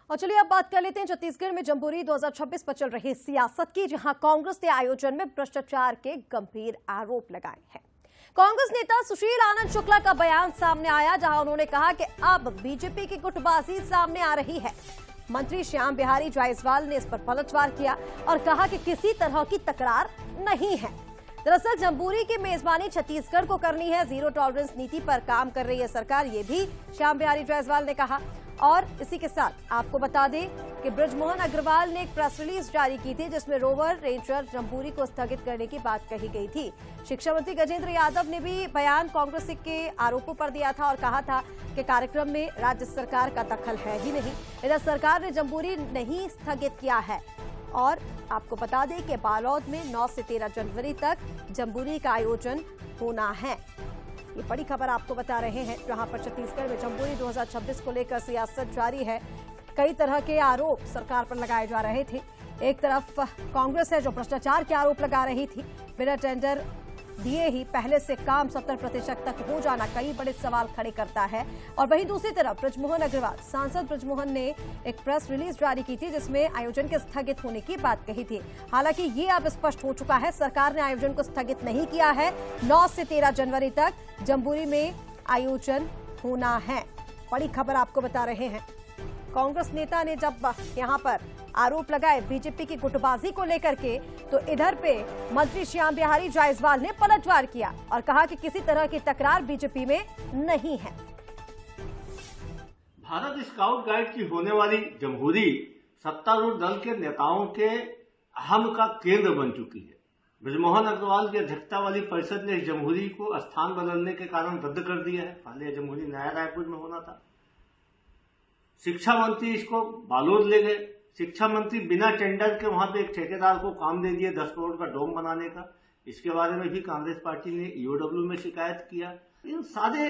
और चलिए अब बात कर लेते हैं छत्तीसगढ़ में जम्बूरी 2026 पर चल रही सियासत की, जहां कांग्रेस ने आयोजन में भ्रष्टाचार के गंभीर आरोप लगाए हैं। कांग्रेस नेता सुशील आनंद शुक्ला का बयान सामने आया, जहां उन्होंने कहा कि अब बीजेपी की गुटबाजी सामने आ रही है। मंत्री श्याम बिहारी जायसवाल ने इस पर पलटवार किया और कहा कि किसी तरह की तकरार नहीं है। दरअसल जम्बूरी की मेजबानी छत्तीसगढ़ को करनी है, जीरो टॉलरेंस नीति पर काम कर रही है सरकार, ये भी श्याम बिहारी जायसवाल ने कहा। और इसी के साथ आपको बता दें कि बृजमोहन अग्रवाल ने एक प्रेस रिलीज जारी की थी, जिसमें रोवर रेंजर जम्बूरी को स्थगित करने की बात कही गई थी। शिक्षा मंत्री गजेंद्र यादव ने भी बयान कांग्रेस के आरोपों पर दिया था और कहा था कि कार्यक्रम में राज्य सरकार का दखल है ही नहीं। इधर सरकार ने जम्बूरी नहीं स्थगित किया है। और आपको बता दें कि बालोद में 9 से 13 जनवरी तक जम्बूरी का आयोजन होना है। ये बड़ी खबर आपको बता रहे हैं, जहां पर छत्तीसगढ़ में जम्बूरी 2026 को लेकर सियासत जारी है। कई तरह के आरोप सरकार पर लगाए जा रहे थे। एक तरफ कांग्रेस है जो भ्रष्टाचार के आरोप लगा रही थी, बिना टेंडर दिए ही पहले से काम 70% तक हो जाना कई बड़े सवाल खड़े करता है। और वहीं दूसरी तरफ बृजमोहन अग्रवाल, सांसद बृजमोहन ने एक प्रेस रिलीज जारी की थी, जिसमें आयोजन के स्थगित होने की बात कही थी। हालांकि ये अब स्पष्ट हो चुका है, सरकार ने आयोजन को स्थगित नहीं किया है। 9 से 13 जनवरी तक जम्बूरी में आयोजन होना है। बड़ी खबर आपको बता रहे हैं। कांग्रेस नेता ने जब यहां पर आरोप लगाए बीजेपी की गुटबाजी को लेकर के, तो इधर पे मंत्री श्याम बिहारी जायसवाल ने पलटवार किया और कहा कि किसी तरह की तकरार बीजेपी में नहीं है। भारत स्काउट गाइड की होने वाली जम्बूरी सत्तारूढ़ दल के नेताओं के अहम का केंद्र बन चुकी है। बृजमोहन अग्रवाल की अध्यक्षता वाली परिषद ने जम्बूरी को स्थान बदलने के कारण रद्द कर दिया है। पहले जम्बूरी नया रायपुर में होना था। शिक्षा मंत्री इसको बालोद ले गए। शिक्षा मंत्री बिना टेंडर के वहां पे एक ठेकेदार को काम दे दिए 10 करोड़ का डोम बनाने का। इसके बारे में भी कांग्रेस पार्टी ने ईओडब्ल्यू में शिकायत किया। इन सारे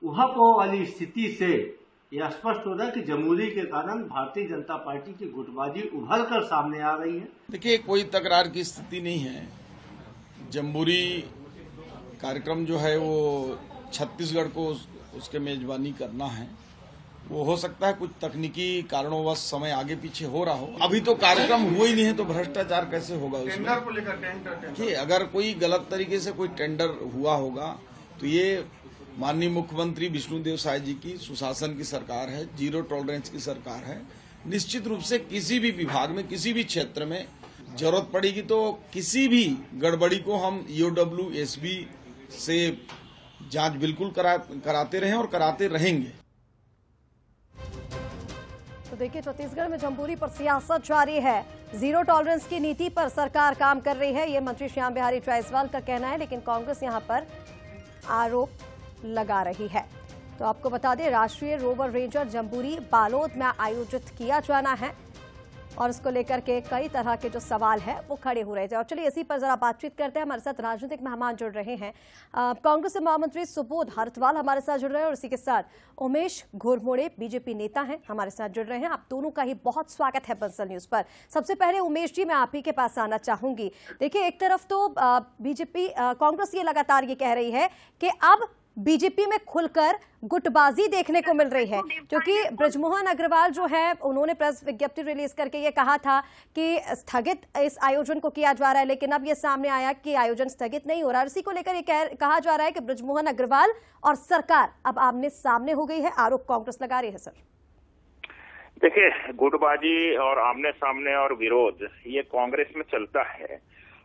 उहापोह वाली स्थिति से यह स्पष्ट हो रहा है कि जम्बूरी के कारण भारतीय जनता पार्टी की गुटबाजी उभर कर सामने आ रही है। देखिए, कोई तकरार की स्थिति नहीं है। जम्बूरी कार्यक्रम जो है वो छत्तीसगढ़ को उसके मेजबानी करना है। वो हो सकता है कुछ तकनीकी कारणोंवश समय आगे पीछे हो रहा हो। अभी तो कार्यक्रम हुआ ही नहीं है, तो भ्रष्टाचार कैसे होगा उसमें? टेंडर को लेकर देखिए, अगर कोई गलत तरीके से कोई टेंडर हुआ होगा तो ये माननीय मुख्यमंत्री विष्णुदेव साय जी की सुशासन की सरकार है, जीरो टॉलरेंस की सरकार है। निश्चित रूप से किसी भी विभाग में, किसी भी क्षेत्र में जरूरत पड़ेगी तो किसी भी गड़बड़ी को हम ईओडब्ल्यू एसबी से जांच बिल्कुल कराते रहे और कराते रहेंगे। तो देखिए, छत्तीसगढ़ में जम्बूरी पर सियासत जारी है। जीरो टॉलरेंस की नीति पर सरकार काम कर रही है, ये मंत्री श्याम बिहारी जायसवाल का कहना है, लेकिन कांग्रेस यहां पर आरोप लगा रही है। तो आपको बता दें, राष्ट्रीय रोवर रेंजर जम्बूरी बालोद में आयोजित किया जाना है और इसको लेकर के कई तरह के जो सवाल है वो खड़े हो रहे थे। और चलिए इसी पर जरा बातचीत करते हैं। हमारे साथ राजनीतिक मेहमान जुड़ रहे हैं। कांग्रेस के महामंत्री सुबोध हरथवाल हमारे साथ जुड़ रहे हैं और इसी के साथ उमेश घुरमुड़े बीजेपी नेता हैं, हमारे साथ जुड़ रहे हैं। आप दोनों का ही बहुत स्वागत है बंसल न्यूज पर। सबसे पहले उमेश जी, मैं आप ही के पास आना चाहूंगी। देखिए, एक तरफ तो बीजेपी कांग्रेस ये लगातार ये कह रही है कि अब बीजेपी में खुलकर गुटबाजी देखने को मिल रही है, क्योंकि बृजमोहन अग्रवाल जो है उन्होंने प्रेस विज्ञप्ति रिलीज करके ये कहा था कि स्थगित इस आयोजन को किया जा रहा है, लेकिन अब ये सामने आया कि आयोजन स्थगित नहीं हो रहा है। इसी को लेकर ये कहा जा रहा है कि बृजमोहन अग्रवाल और सरकार अब आमने सामने हो गई है। आरोप कांग्रेस लगा रही है। सर देखिए, गुटबाजी और आमने सामने और विरोध ये कांग्रेस में चलता है।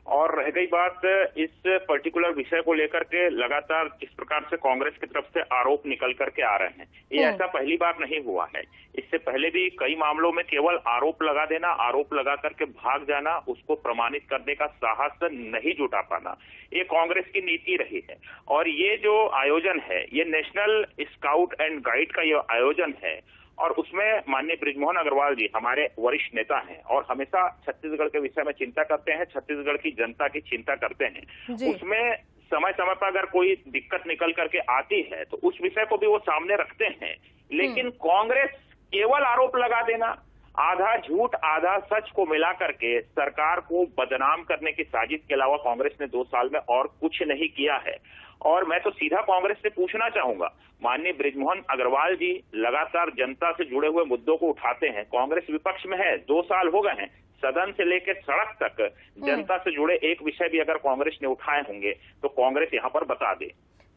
और रह गई बात इस पर्टिकुलर विषय को लेकर के, लगातार जिस प्रकार से कांग्रेस की तरफ से आरोप निकल करके आ रहे हैं, ये ऐसा पहली बार नहीं हुआ है। इससे पहले भी कई मामलों में केवल आरोप लगा देना, आरोप लगा करके भाग जाना, उसको प्रमाणित करने का साहस नहीं जुटा पाना, ये कांग्रेस की नीति रही है। और ये जो आयोजन है, ये नेशनल स्काउट एंड गाइड का ये आयोजन है और उसमें माननीय बृजमोहन अग्रवाल जी हमारे वरिष्ठ नेता हैं और हमेशा छत्तीसगढ़ के विषय में चिंता करते हैं, छत्तीसगढ़ की जनता की चिंता करते हैं। उसमें समय समय पर अगर कोई दिक्कत निकल करके आती है तो उस विषय को भी वो सामने रखते हैं। लेकिन कांग्रेस केवल आरोप लगा देना, आधा झूठ आधा सच को मिला करके सरकार को बदनाम करने की साजिश के अलावा कांग्रेस ने 2 साल में और कुछ नहीं किया है। और मैं तो सीधा कांग्रेस से पूछना चाहूंगा, माननीय बृजमोहन अग्रवाल जी लगातार जनता से जुड़े हुए मुद्दों को उठाते हैं, कांग्रेस विपक्ष में है, 2 साल हो गए हैं, सदन से लेकर सड़क तक जनता से जुड़े एक विषय भी अगर कांग्रेस ने उठाए होंगे तो कांग्रेस यहाँ पर बता दे।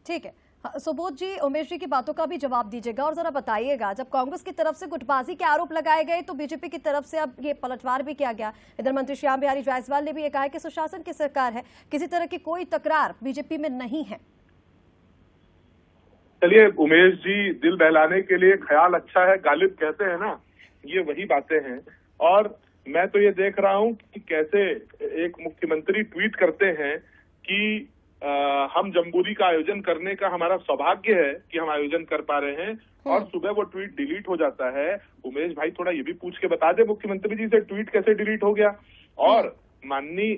ठीक है, सुबोध जी, उमेश जी की बातों का भी जवाब दीजिएगा और जरा बताइएगा, जब कांग्रेस की तरफ से गुटबाजी के आरोप लगाए गए तो बीजेपी की तरफ से अब ये पलटवार भी किया गया। इधर मंत्री श्याम बिहारी जायसवाल ने भी ये कहा है कि सुशासन की सरकार है, किसी तरह की कोई तकरार बीजेपी में नहीं है। चलिए उमेश जी, दिल बहलाने के लिए ख्याल अच्छा है गालिब कहते हैं ना, ये वही बातें हैं। और मैं तो ये देख रहा हूँ कि कैसे एक मुख्यमंत्री ट्वीट करते हैं कि हम जम्बूरी का आयोजन करने का हमारा सौभाग्य है कि हम आयोजन कर पा रहे हैं, और सुबह वो ट्वीट डिलीट हो जाता है। उमेश भाई थोड़ा ये भी पूछ के बता दे मुख्यमंत्री जी से ट्वीट कैसे डिलीट हो गया। और माननीय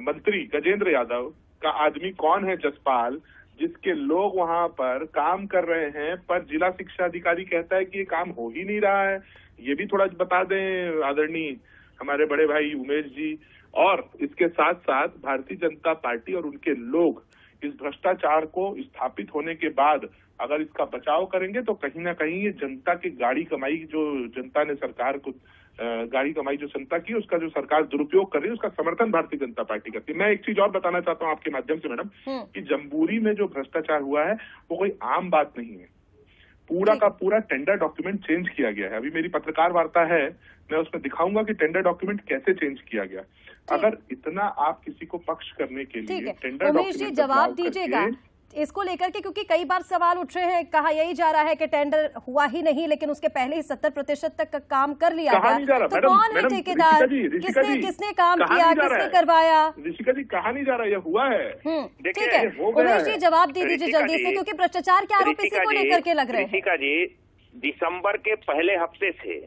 मंत्री गजेंद्र यादव का आदमी कौन है, जसपाल, जिसके लोग वहां पर काम कर रहे हैं, पर जिला शिक्षा अधिकारी कहता है कि ये काम हो ही नहीं रहा है। ये भी थोड़ा बता दें आदरणीय हमारे बड़े भाई उमेश जी। और इसके साथ साथ भारतीय जनता पार्टी और उनके लोग इस भ्रष्टाचार को स्थापित होने के बाद अगर इसका बचाव करेंगे तो कहीं ना कहीं ये जनता की गाड़ी कमाई, जो जनता ने सरकार को गाड़ी कमाई जो जनता की, उसका जो सरकार दुरुपयोग कर रही है, उसका समर्थन भारतीय जनता पार्टी करती है। मैं एक चीज और बताना चाहता हूं आपके माध्यम से मैडम, कि जम्बूरी में जो भ्रष्टाचार हुआ है वो कोई आम बात नहीं है। पूरा का पूरा टेंडर डॉक्यूमेंट चेंज किया गया है। अभी मेरी पत्रकार वार्ता है, मैं उसमें दिखाऊंगा कि टेंडर डॉक्यूमेंट कैसे चेंज किया गया। अगर इतना आप किसी को पक्ष करने के लिए टेंडर डॉक्यूमेंट जवाब दीजिएगा इसको लेकर के, क्योंकि कई बार सवाल उठ रहे हैं, कहा यही जा रहा है कि टेंडर हुआ ही नहीं, लेकिन उसके पहले ही 70% तक का काम कर लिया गया। तो कौन है ठेकेदार, किसने काम किया, किसने करवाया? ऋषिका जी, कहा नहीं जा रहा, यह हुआ है। ठीक है उमेश जी, जवाब दे दीजिए जल्दी से, क्योंकि भ्रष्टाचार के आरोप इसी को लेकर के लग रहे हैं। ऋषिका जी, दिसंबर के पहले हफ्ते से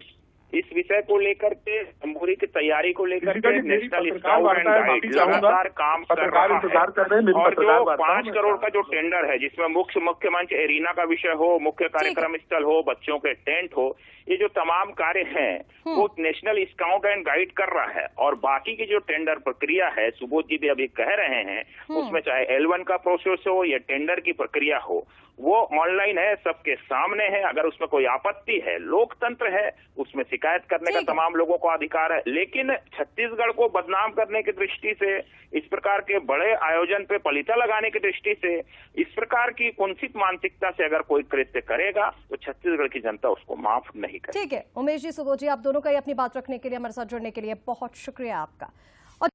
इस विषय को लेकर के, जम्बूरी की तैयारी को लेकर के नेशनल स्काउट एंड गाइड लगातार काम कर रहा है। और जो 5 करोड़ का जो टेंडर है, जिसमें मुख्य मंच एरिना का विषय हो, मुख्य कार्यक्रम स्थल हो, बच्चों के टेंट हो, ये जो तमाम कार्य हैं वो नेशनल स्काउट एंड गाइड कर रहा है। और बाकी की जो टेंडर प्रक्रिया है, सुबोध जी भी अभी कह रहे हैं, उसमें चाहे L1 का प्रोसेस हो या टेंडर की प्रक्रिया हो, वो ऑनलाइन है, सबके सामने है। अगर उसमें कोई आपत्ति है, लोकतंत्र है, उसमें शिकायत करने का तमाम लोगों को अधिकार है। लेकिन छत्तीसगढ़ को बदनाम करने की दृष्टि से, इस प्रकार के बड़े आयोजन पे पलीता लगाने की दृष्टि से, इस प्रकार की कुंसित मानसिकता से अगर कोई कृत्य करेगा तो छत्तीसगढ़ की जनता उसको माफ नहीं करेगी। ठीक है उमेश जी, सुबोध जी, आप दोनों का ही अपनी बात रखने के लिए, हमारे साथ जुड़ने के लिए बहुत शुक्रिया आपका।